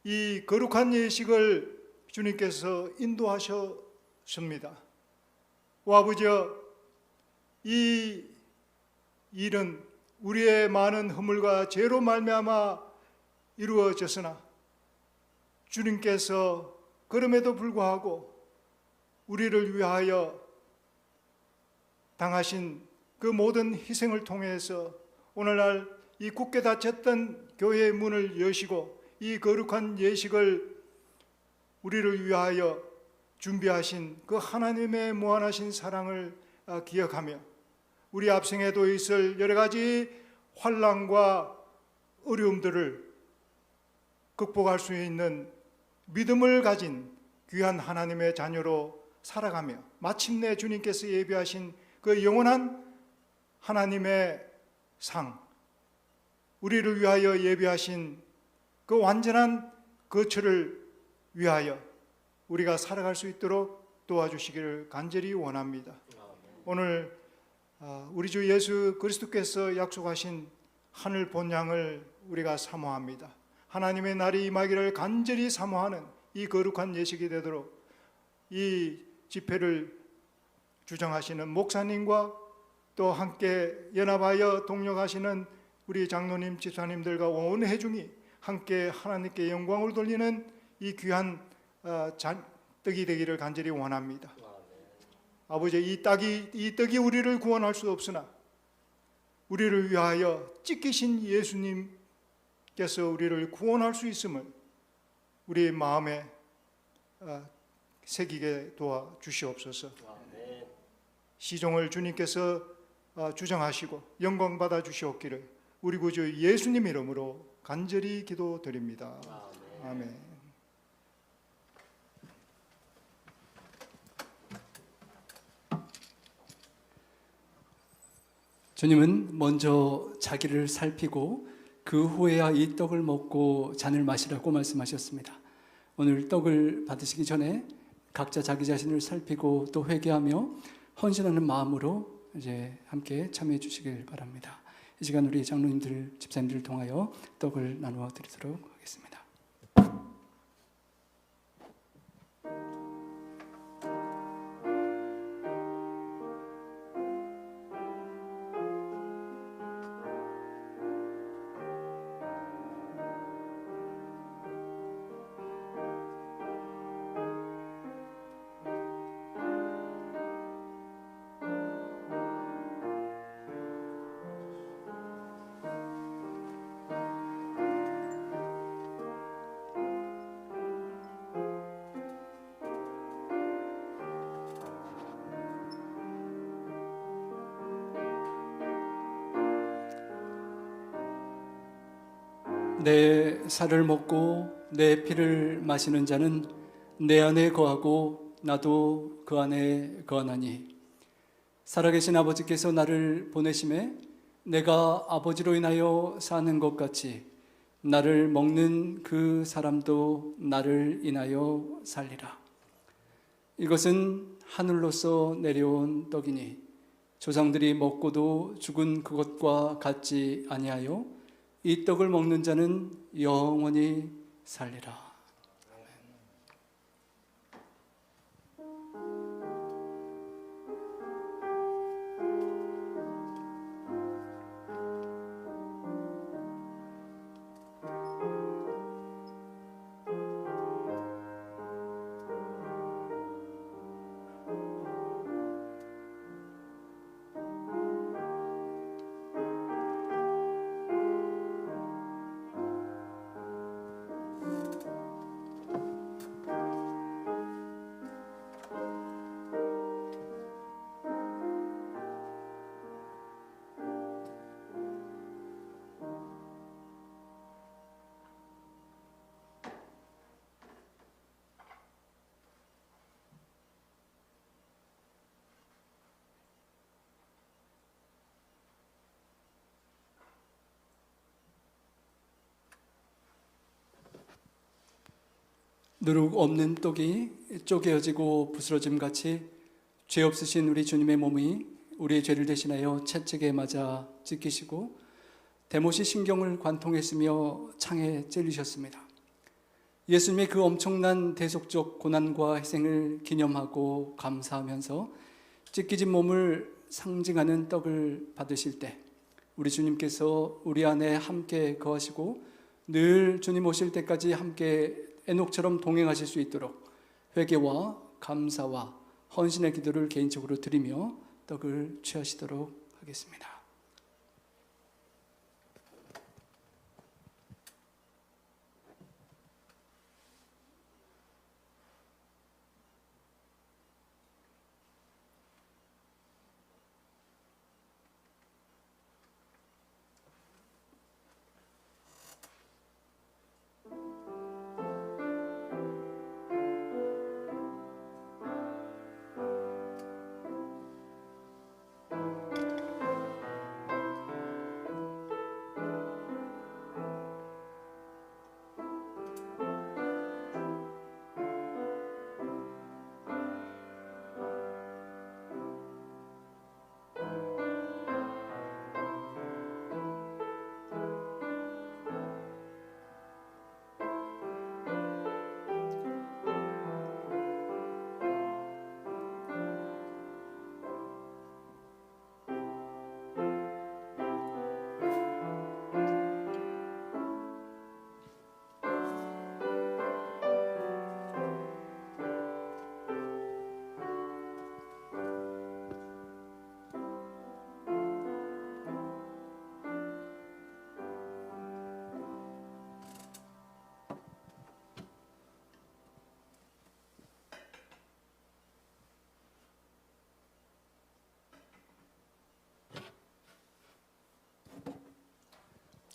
이 거룩한 예식을 주님께서 인도하셨습니다. 오 아버지여, 이 일은 우리의 많은 허물과 죄로 말미암아 이루어졌으나 주님께서 그럼에도 불구하고 우리를 위하여 당하신 그 모든 희생을 통해서 오늘날 이 굳게 닫혔던 교회의 문을 여시고 이 거룩한 예식을 우리를 위하여 준비하신 그 하나님의 무한하신 사랑을 기억하며 우리 앞생에도 있을 여러 가지 환난과 어려움들을 극복할 수 있는 믿음을 가진 귀한 하나님의 자녀로 살아가며 마침내 주님께서 예비하신 그 영원한 하나님의 상, 우리를 위하여 예비하신 그 완전한 거처를 위하여 우리가 살아갈 수 있도록 도와주시기를 간절히 원합니다. 오늘 우리 주 예수 그리스도께서 약속하신 하늘 본향을 우리가 사모합니다. 하나님의 날이 임하기를 간절히 사모하는 이 거룩한 예식이 되도록 이 집회를 주장하시는 목사님과 또 함께 연합하여 동력하시는 우리 장로님, 집사님들과 온 회중이 함께 하나님께 영광을 돌리는 이 귀한 떡이 되기를 간절히 원합니다. 아버지, 이 떡이 우리를 구원할 수 없으나 우리를 위하여 찢기신 예수님께서 우리를 구원할 수 있음을 우리 마음에 새기게 도와 주시옵소서. 시종을 주님께서 주장하시고 영광 받아 주시옵기를 우리 구주 예수님 이름으로 간절히 기도드립니다. 아멘. 주님은 먼저 자기를 살피고 그 후에야 이 떡을 먹고 잔을 마시라고 말씀하셨습니다. 오늘 떡을 받으시기 전에 각자 자기 자신을 살피고 또 회개하며 헌신하는 마음으로 이제 함께 참여해 주시길 바랍니다. 이 시간 우리 장로님들, 집사님들을 통하여 떡을 나누어 드리도록 하겠습니다. 내 살을 먹고 내 피를 마시는 자는 내 안에 거하고 나도 그 안에 거하나니 살아계신 아버지께서 나를 보내심에 내가 아버지로 인하여 사는 것 같이 나를 먹는 그 사람도 나를 인하여 살리라. 이것은 하늘로서 내려온 떡이니 조상들이 먹고도 죽은 그것과 같지 아니하여 이 떡을 먹는 자는 영원히 살리라. 누룩 없는 떡이 쪼개어지고 부스러짐 같이 죄 없으신 우리 주님의 몸이 우리의 죄를 대신하여 채찍에 맞아 찢기시고 대못이 신경을 관통했으며 창에 찔리셨습니다. 예수님의 그 엄청난 대속적 고난과 희생을 기념하고 감사하면서 찢기진 몸을 상징하는 떡을 받으실 때 우리 주님께서 우리 안에 함께 거하시고 늘 주님 오실 때까지 함께 에녹처럼 동행하실 수 있도록 회개와 감사와 헌신의 기도를 개인적으로 드리며 떡을 취하시도록 하겠습니다.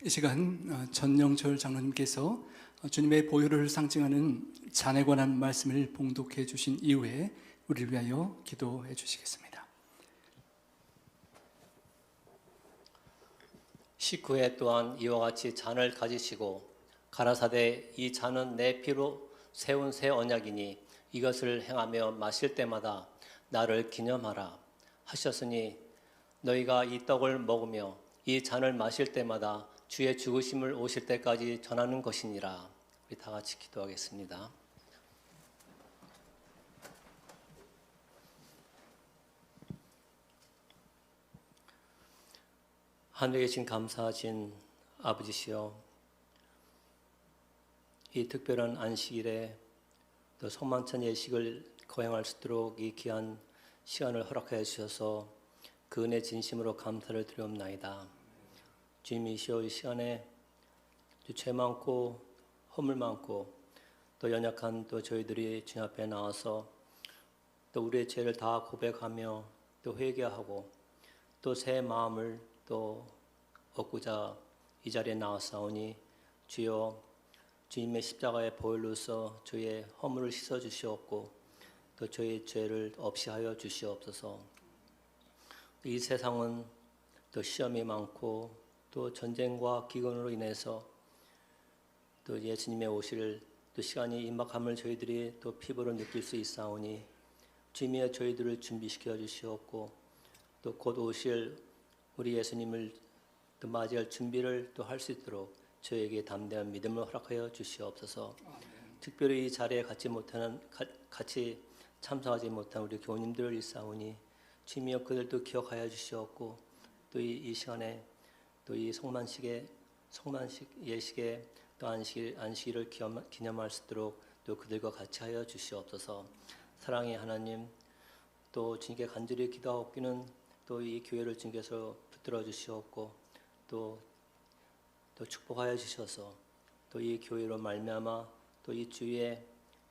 이 시간 전영철 장로님께서 주님의 보혈을 상징하는 잔에 관한 말씀을 봉독해 주신 이후에 우리를 위하여 기도해 주시겠습니다. 19회 또한 이와 같이 잔을 가지시고 가라사대 이 잔은 내 피로 세운 새 언약이니 이것을 행하며 마실 때마다 나를 기념하라 하셨으니 너희가 이 떡을 먹으며 이 잔을 마실 때마다 주의 죽으심을 오실 때까지 전하는 것이니라. 우리 다 같이 기도하겠습니다. 하늘에 계신 감사하신 아버지시여, 이 특별한 안식일에 또 성만찬 예식을 거행할 수 있도록 이 귀한 시간을 허락하여 주셔서 그 은혜 진심으로 감사를 드리옵나이다. 주님이시여, 이 시간에 죄 많고 허물 많고 또 연약한 또 저희들이 주님 앞에 나와서 또 우리의 죄를 다 고백하며 또 회개하고 또 새 마음을 또 얻고자 이 자리에 나왔사오니 주여, 주님의 십자가의 보혈로서 저희의 허물을 씻어 주시옵고 또 저희의 죄를 없이 하여 주시옵소서. 이 세상은 또 시험이 많고 또 전쟁과 기근으로 인해서 또 예수님의 오실 또 시간이 임박함을 저희들이 또 피부로 느낄 수 있사오니 주님의 저희들을 준비시켜 주시옵고 또 곧 오실 우리 예수님을 또 맞이할 준비를 또 할 수 있도록 저에게 담대한 믿음을 허락하여 주시옵소서. 특별히 이 자리에 같이 참석하지 못한 우리 교우님들을 일사오니 주님이여 그들도 기억하여 주시옵고 또 이 시간에 또 이 성만식 예식에 또 안식일을 기념할 수 있도록 또 그들과 같이 하여 주시옵소서. 사랑의 하나님, 또 주님께 간절히 기도하옵기는 또 이 교회를 주님께서 붙들어 주시옵고 또 축복하여 주셔서 또 이 교회로 말미암아 또 이 주위에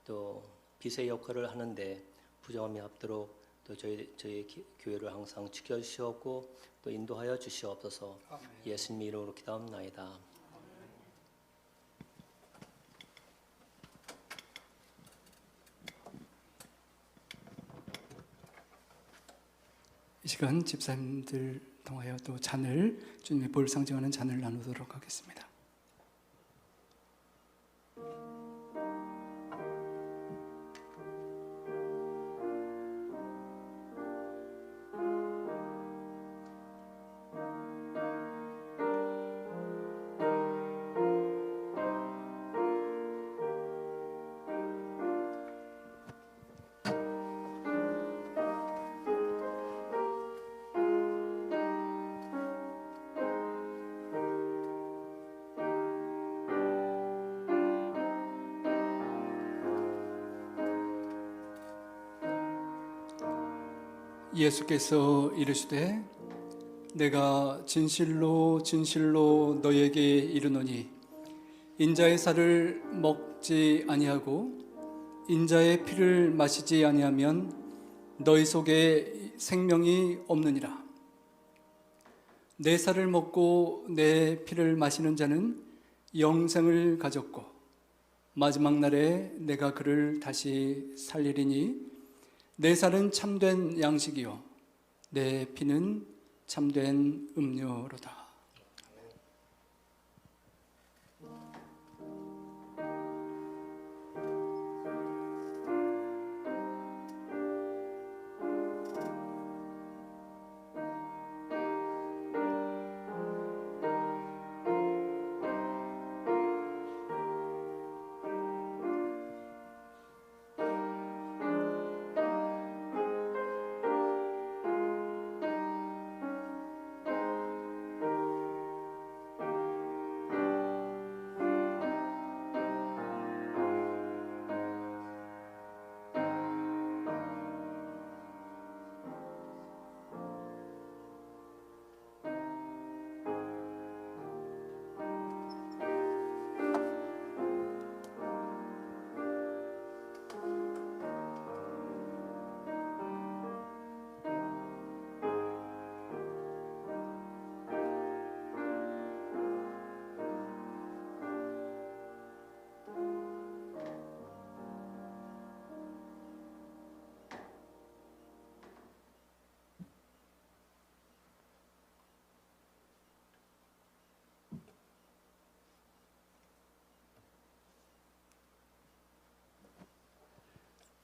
또 빛의 역할을 하는데 부정함이 없도록 또 저희 교회를 항상 지켜 주시옵고 또 인도하여 주시옵소서. 예수님 이름으로 기도합나이다. 이 시간 집사님들 통하여 또 잔을, 주님의 보혈을 상징하는 잔을 나누도록 하겠습니다. 예수께서 이르시되 내가 진실로 진실로 너에게 이르노니 인자의 살을 먹지 아니하고 인자의 피를 마시지 아니하면 너희 속에 생명이 없느니라. 내 살을 먹고 내 피를 마시는 자는 영생을 가졌고 마지막 날에 내가 그를 다시 살리리니 내 살은 참된 양식이요 내 피는 참된 음료로다.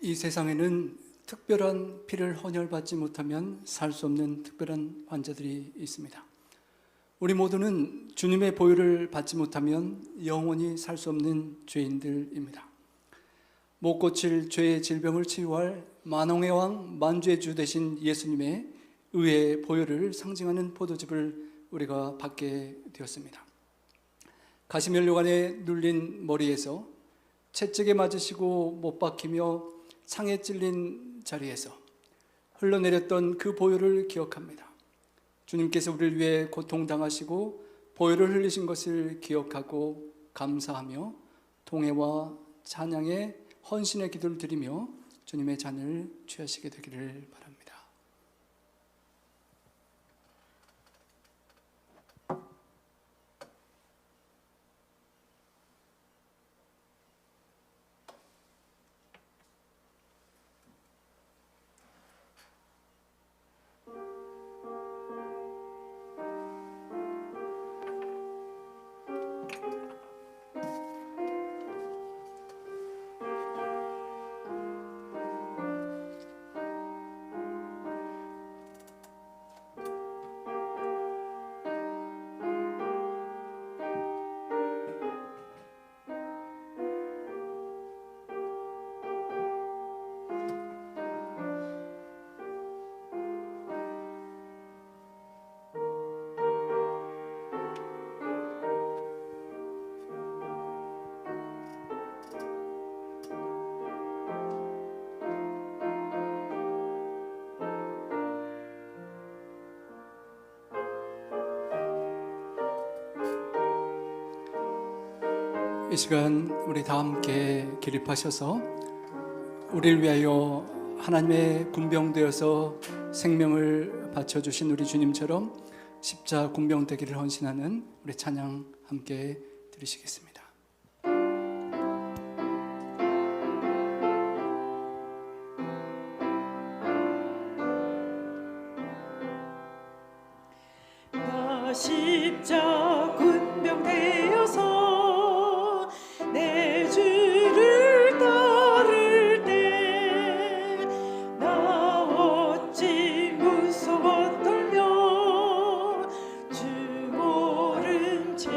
이 세상에는 특별한 피를 헌혈받지 못하면 살 수 없는 특별한 환자들이 있습니다. 우리 모두는 주님의 보혈을 받지 못하면 영원히 살 수 없는 죄인들입니다. 못 고칠 죄의 질병을 치유할 만왕의 왕 만주의 주 되신 예수님의 의의 보혈을 상징하는 포도즙을 우리가 받게 되었습니다. 가시면류관에 눌린 머리에서 채찍에 맞으시고 못 박히며 창에 찔린 자리에서 흘러내렸던 그 보혈을 기억합니다. 주님께서 우리를 위해 고통당하시고 보혈을 흘리신 것을 기억하고 감사하며 동해와 찬양의 헌신의 기도를 드리며 주님의 잔을 취하시게 되기를 바랍니다. 이 시간 우리 다 함께 기립하셔서 우리를 위하여 하나님의 군병되어서 생명을 바쳐주신 우리 주님처럼 십자 군병되기를 헌신하는 우리 찬양 함께 들으시겠습니다. 나 십자 군병 되어서 내 주를 따를 때 나 어찌 무서워 떨며 주 모른 채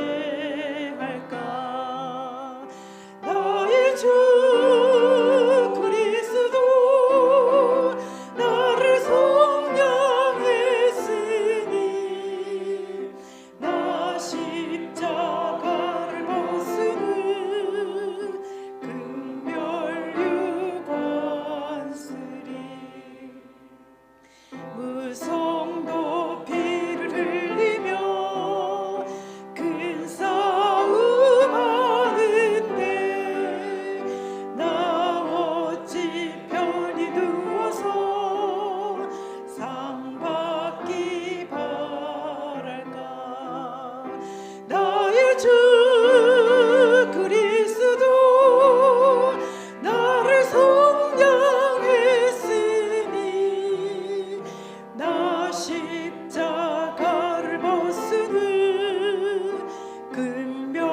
할까. 나의 주 그리스도 나를 성령했으니 나 십자가를 벗으는 금멸유관쓰리. 무성도 피를 흘리며 큰 싸움 하는데 나 어찌 편히 누워서 상 받기 바랄까. 나의 주 그리스도 나를 성령했으니 나 십자가를 벗으는 금멸유관쓰리.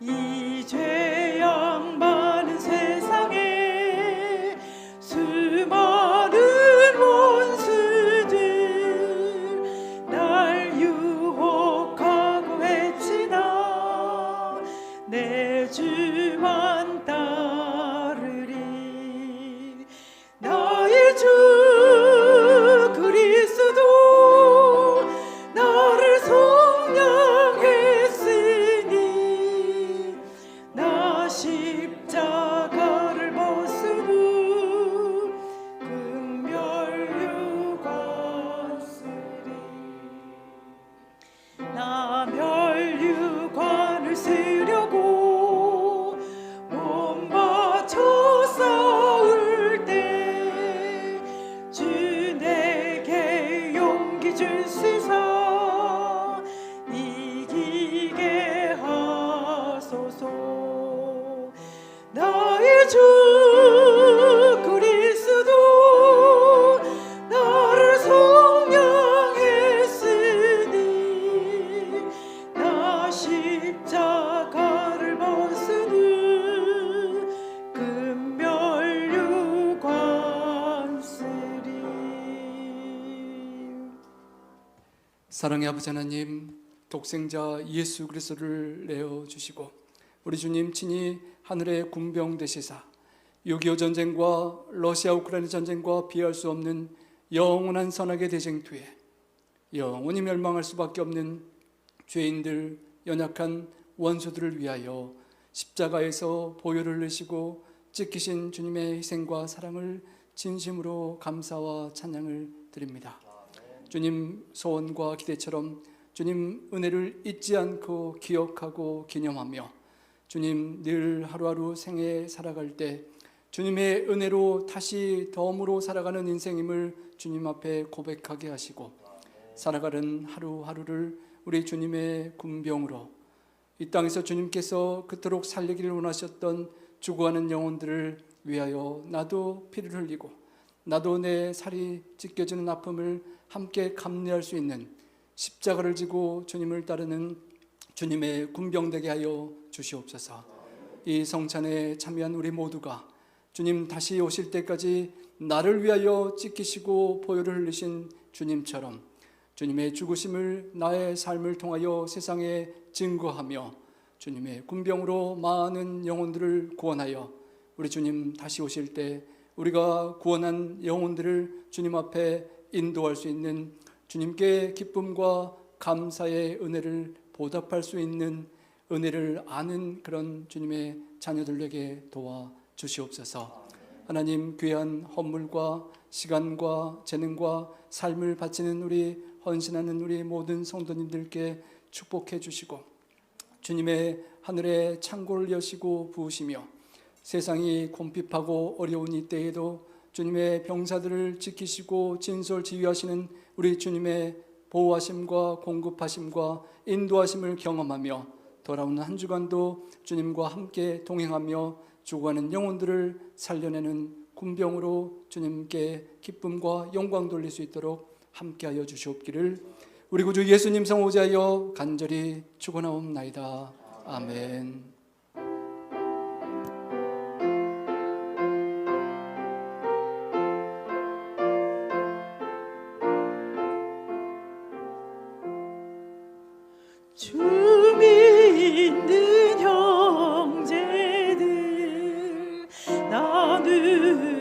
이 죄악 많은 세상에 수많은 원수들 날 유혹하고 해치나 내 주만 따르리. 나의 주 그리스도 나를 성령했으니 나 십자가를 벗으는 금멸유관쓰리. 나 멸유관을 쓰려고 몸 바쳐 싸울 때 주 내게 용기 주시사 이기게 하소서. 나의 주 그리스도 나를 성령했으니 나 십자가를 벗으 사랑의 아버지 하나님, 독생자 예수 그리스도를 내어 주시고 우리 주님 친히 하늘의 군병 되시사 6.25 전쟁과 러시아 우크라이나 전쟁과 비할 수 없는 영원한 선악의 대쟁투에 영원히 멸망할 수밖에 없는 죄인들, 연약한 원수들을 위하여 십자가에서 보혈을 흘리시고 찢기신 주님의 희생과 사랑을 진심으로 감사와 찬양을 드립니다. 주님 소원과 기대처럼 주님 은혜를 잊지 않고 기억하고 기념하며 주님 늘 하루하루 생애 살아갈 때 주님의 은혜로 다시 덤으로 살아가는 인생임을 주님 앞에 고백하게 하시고 살아가는 하루하루를 우리 주님의 군병으로 이 땅에서 주님께서 그토록 살리기를 원하셨던 죽어가는 영혼들을 위하여 나도 피를 흘리고 나도 내 살이 찢겨지는 아픔을 함께 감내할 수 있는 십자가를 지고 주님을 따르는 주님의 군병 되게 하여 주시옵소서. 이 성찬에 참여한 우리 모두가 주님 다시 오실 때까지 나를 위하여 찢기시고 보혈을 흘리신 주님처럼 주님의 죽으심을 나의 삶을 통하여 세상에 증거하며 주님의 군병으로 많은 영혼들을 구원하여 우리 주님 다시 오실 때 우리가 구원한 영혼들을 주님 앞에 인도할 수 있는 주님께 기쁨과 감사의 은혜를 보답할 수 있는 은혜를 아는 그런 주님의 자녀들에게 도와 주시옵소서. 하나님 귀한 헌물과 시간과 재능과 삶을 바치는 우리 헌신하는 우리 모든 성도님들께 축복해 주시고 주님의 하늘의 창고를 여시고 부으시며 세상이 곰핍하고 어려운 이때에도 주님의 병사들을 지키시고 진솔지휘하시는 우리 주님의 보호하심과 공급하심과 인도하심을 경험하며 돌아오는 한 주간도 주님과 함께 동행하며 죽어가는 영혼들을 살려내는 군병으로 주님께 기쁨과 영광 돌릴 수 있도록 함께하여 주시옵기를 우리 구주 예수님 성호자여 간절히 축원하옵나이다. 아멘. 주 믿는 형제들 나는